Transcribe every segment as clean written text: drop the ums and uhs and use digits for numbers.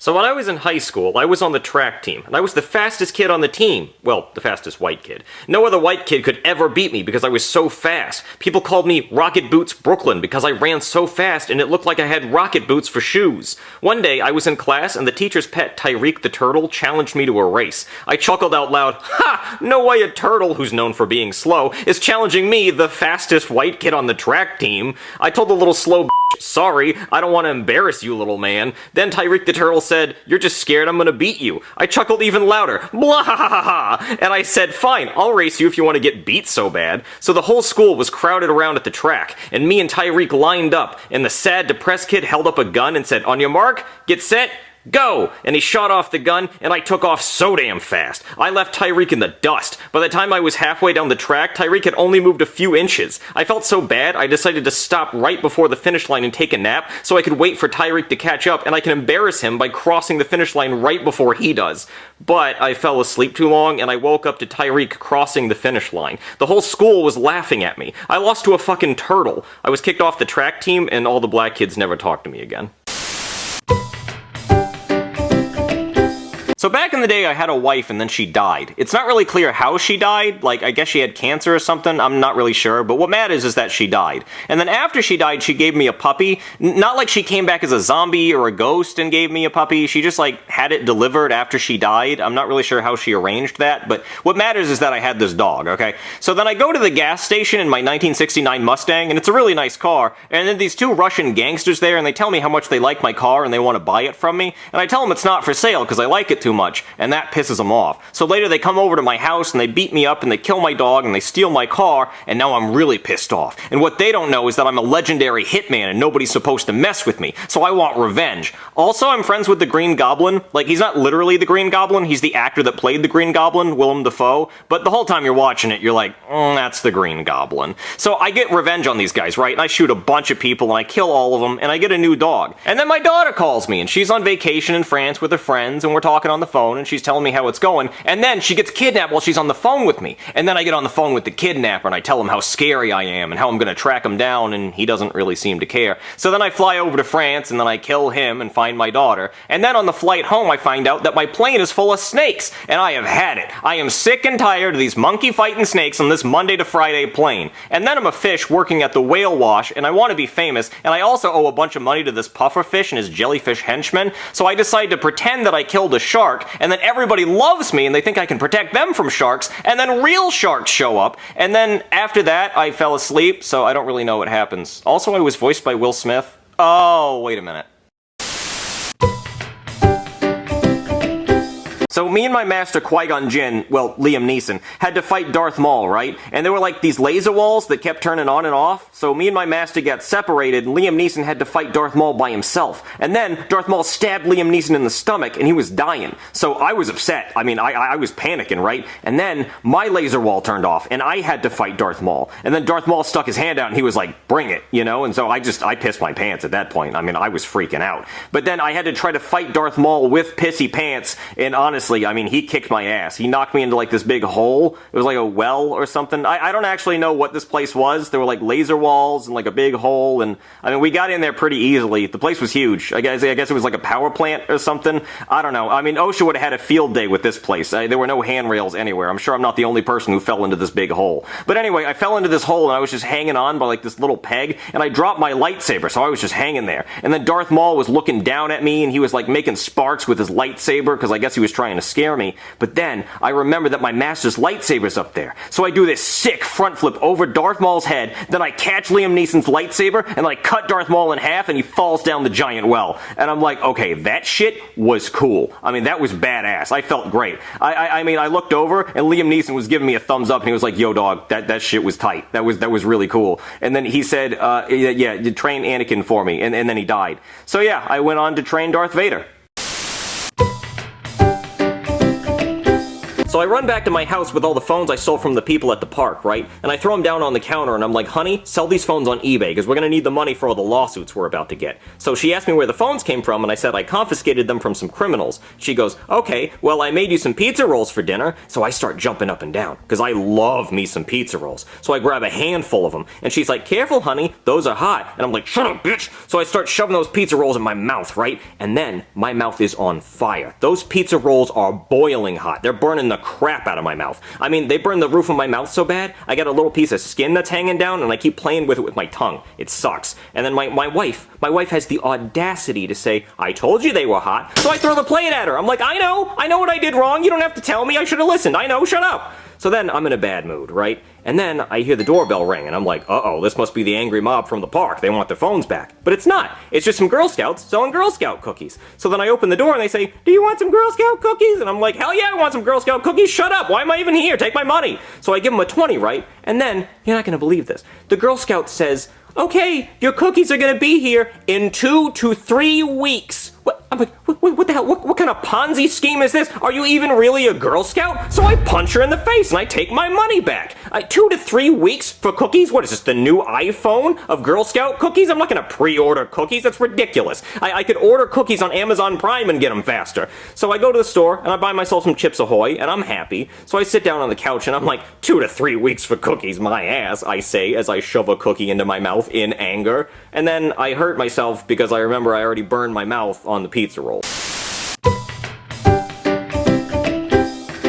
So when I was in high school, I was on the track team, and I was the fastest kid on the team. Well, the fastest white kid. No other white kid could ever beat me because I was so fast. People called me Rocket Boots Brooklyn because I ran so fast and it looked like I had rocket boots for shoes. One day, I was in class and the teacher's pet Tyreek the turtle challenged me to a race. I chuckled out loud, "Ha! No way a turtle, who's known for being slow, is challenging me, the fastest white kid on the track team." I told the little slow "Sorry, I don't want to embarrass you, little man." Then Tyreek the turtle said, "You're just scared I'm gonna beat you." I chuckled even louder, "Blah ha ha ha," and I said, "Fine, I'll race you if you want to get beat so bad." So the whole school was crowded around at the track, and me and Tyreek lined up, and the sad, depressed kid held up a gun and said, "On your mark, get set, go!" And he shot off the gun, and I took off so damn fast. I left Tyreek in the dust. By the time I was halfway down the track, Tyreek had only moved a few inches. I felt so bad, I decided to stop right before the finish line and take a nap, so I could wait for Tyreek to catch up, and I can embarrass him by crossing the finish line right before he does. But I fell asleep too long, and I woke up to Tyreek crossing the finish line. The whole school was laughing at me. I lost to a fucking turtle. I was kicked off the track team, and all the black kids never talked to me again. So back in the day, I had a wife and then she died. It's not really clear how she died, like I guess she had cancer or something, I'm not really sure, but what matters is that she died. And then after she died, she gave me a puppy. Not like she came back as a zombie or a ghost and gave me a puppy, she just like had it delivered after she died. I'm not really sure how she arranged that, but what matters is that I had this dog, okay? So then I go to the gas station in my 1969 Mustang, and it's a really nice car, and then these two Russian gangsters there, and they tell me how much they like my car and they want to buy it from me, and I tell them it's not for sale because I like it too much, and that pisses them off. So later they come over to my house and they beat me up and they kill my dog and they steal my car, and now I'm really pissed off. And what they don't know is that I'm a legendary hitman and nobody's supposed to mess with me, so I want revenge. Also, I'm friends with the Green Goblin. Like, he's not literally the Green Goblin, he's the actor that played the Green Goblin, Willem Dafoe, but the whole time you're watching it, you're like, that's the Green Goblin. So I get revenge on these guys, right? And I shoot a bunch of people and I kill all of them and I get a new dog. And then my daughter calls me and she's on vacation in France with her friends and we're talking on the phone and she's telling me how it's going, and then she gets kidnapped while she's on the phone with me. And then I get on the phone with the kidnapper and I tell him how scary I am and how I'm gonna track him down, and he doesn't really seem to care. So then I fly over to France and then I kill him and find my daughter. And then on the flight home I find out that my plane is full of snakes, and I have had it. I am sick and tired of these monkey fighting snakes on this Monday to Friday plane. And then I'm a fish working at the whale wash and I want to be famous, and I also owe a bunch of money to this puffer fish and his jellyfish henchmen, so I decide to pretend that I killed a shark, and then everybody loves me and they think I can protect them from sharks, and then real sharks show up, and then after that I fell asleep, so I don't really know what happens. Also, I was voiced by Will Smith. Oh, wait a minute. So me and my master Qui-Gon Jinn, well, Liam Neeson, had to fight Darth Maul, right? And there were like these laser walls that kept turning on and off, so me and my master got separated and Liam Neeson had to fight Darth Maul by himself. And then Darth Maul stabbed Liam Neeson in the stomach and he was dying. So I was upset. I mean, I was panicking, right? And then my laser wall turned off and I had to fight Darth Maul. And then Darth Maul stuck his hand out and he was like, "Bring it," you know? And so I pissed my pants at that point. I mean, I was freaking out. But then I had to try to fight Darth Maul with pissy pants, and honestly, I mean, he kicked my ass. He knocked me into like this big hole. It was like a well or something. I don't actually know what this place was. There were like laser walls and like a big hole, and I mean, we got in there pretty easily. The place was huge. I guess it was like a power plant or something. I don't know. I mean, OSHA would have had a field day with this place. There were no handrails anywhere. I'm sure I'm not the only person who fell into this big hole. But anyway, I fell into this hole and I was just hanging on by like this little peg, and I dropped my lightsaber, so I was just hanging there. And then Darth Maul was looking down at me and he was like making sparks with his lightsaber because I guess he was trying to scare me. But then I remember that my master's lightsaber's up there. So I do this sick front flip over Darth Maul's head, then I catch Liam Neeson's lightsaber and I cut Darth Maul in half and he falls down the giant well. And I'm like, okay, that shit was cool. I mean, that was badass. I felt great. I mean, I looked over and Liam Neeson was giving me a thumbs up and he was like, "Yo dog, that shit was tight. That was really cool." And then he said, yeah, you train Anakin for me. And then he died. So yeah, I went on to train Darth Vader. So I run back to my house with all the phones I stole from the people at the park, right? And I throw them down on the counter and I'm like, honey, sell these phones on eBay because we're gonna need the money for all the lawsuits we're about to get. So she asked me where the phones came from and I said I confiscated them from some criminals. She goes, okay, well I made you some pizza rolls for dinner. So I start jumping up and down because I love me some pizza rolls. So I grab a handful of them and she's like, careful honey, those are hot. And I'm like, shut up bitch. So I start shoving those pizza rolls in my mouth, right? And then my mouth is on fire. Those pizza rolls are boiling hot. They're burning the crap out of my mouth. I mean, they burn the roof of my mouth so bad, I got a little piece of skin that's hanging down and I keep playing with it with my tongue. It sucks. And then my wife has the audacity to say, I told you they were hot. So I throw the plate at her. I'm like, I know what I did wrong. You don't have to tell me. I should have listened. I know, shut up. So then I'm in a bad mood, right? And then I hear the doorbell ring and I'm like, uh-oh, this must be the angry mob from the park. They want their phones back. But it's not. It's just some Girl Scouts selling Girl Scout cookies. So then I open the door and they say, do you want some Girl Scout cookies? And I'm like, hell yeah, I want some Girl Scout cookies. Shut up. Why am I even here? Take my money. So I give them a 20, right? And then, you're not going to believe this. The Girl Scout says, okay, your cookies are going to be here in 2 to 3 weeks. What? I'm like, what the hell? What kind of Ponzi scheme is this? Are you even really a Girl Scout? So I punch her in the face and I take my money back. 2 to 3 weeks for cookies? What is this, the new iPhone of Girl Scout cookies? I'm not gonna pre-order cookies. That's ridiculous. I could order cookies on Amazon Prime and get them faster. So I go to the store and I buy myself some Chips Ahoy and I'm happy. So I sit down on the couch and I'm like, 2 to 3 weeks for cookies, my ass, I say as I shove a cookie into my mouth in anger. And then I hurt myself because I remember I already burned my mouth on the pizza roll.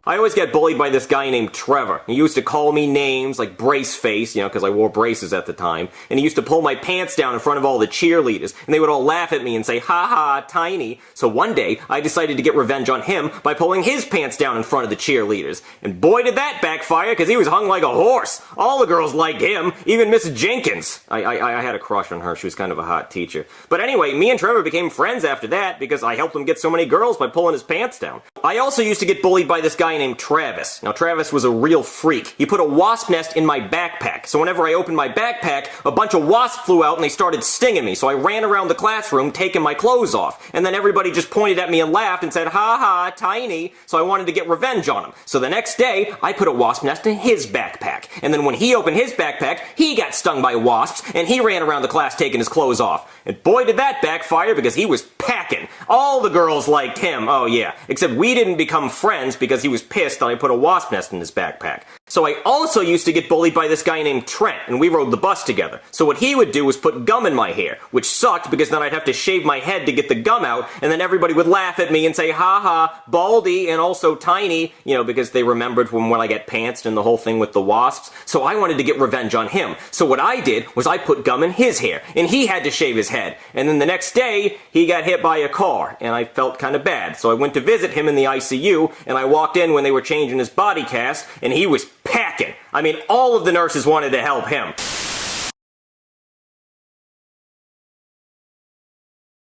I always get bullied by this guy named Trevor. He used to call me names like Brace Face, you know, because I wore braces at the time. And he used to pull my pants down in front of all the cheerleaders. And they would all laugh at me and say, ha ha, tiny. So one day, I decided to get revenge on him by pulling his pants down in front of the cheerleaders. And boy did that backfire, because he was hung like a horse. All the girls liked him, even Miss Jenkins. I had a crush on her. She was kind of a hot teacher. But anyway, me and Trevor became friends after that because I helped him get so many girls by pulling his pants down. I also used to get bullied by this guy named Travis. Now, Travis was a real freak. He put a wasp nest in my backpack. So whenever I opened my backpack, a bunch of wasps flew out and they started stinging me. So I ran around the classroom taking my clothes off. And then everybody just pointed at me and laughed and said, ha ha, tiny. So I wanted to get revenge on him. So the next day, I put a wasp nest in his backpack. And then when he opened his backpack, he got stung by wasps and he ran around the class taking his clothes off. And boy did that backfire because he was packing. All the girls liked him, oh yeah. Except we didn't become friends because he was pissed that I put a wasp nest in his backpack. So I also used to get bullied by this guy named Trent, and we rode the bus together. So what he would do was put gum in my hair, which sucked because then I'd have to shave my head to get the gum out, and then everybody would laugh at me and say, ha ha, baldy, and also tiny, you know, because they remembered from when I got pantsed and the whole thing with the wasps. So I wanted to get revenge on him. So what I did was I put gum in his hair, and he had to shave his head. And then the next day, he got hit by a car, and I felt kind of bad. So I went to visit him in the ICU, and I walked in when they were changing his body cast, and he was packing. I mean, all of the nurses wanted to help him.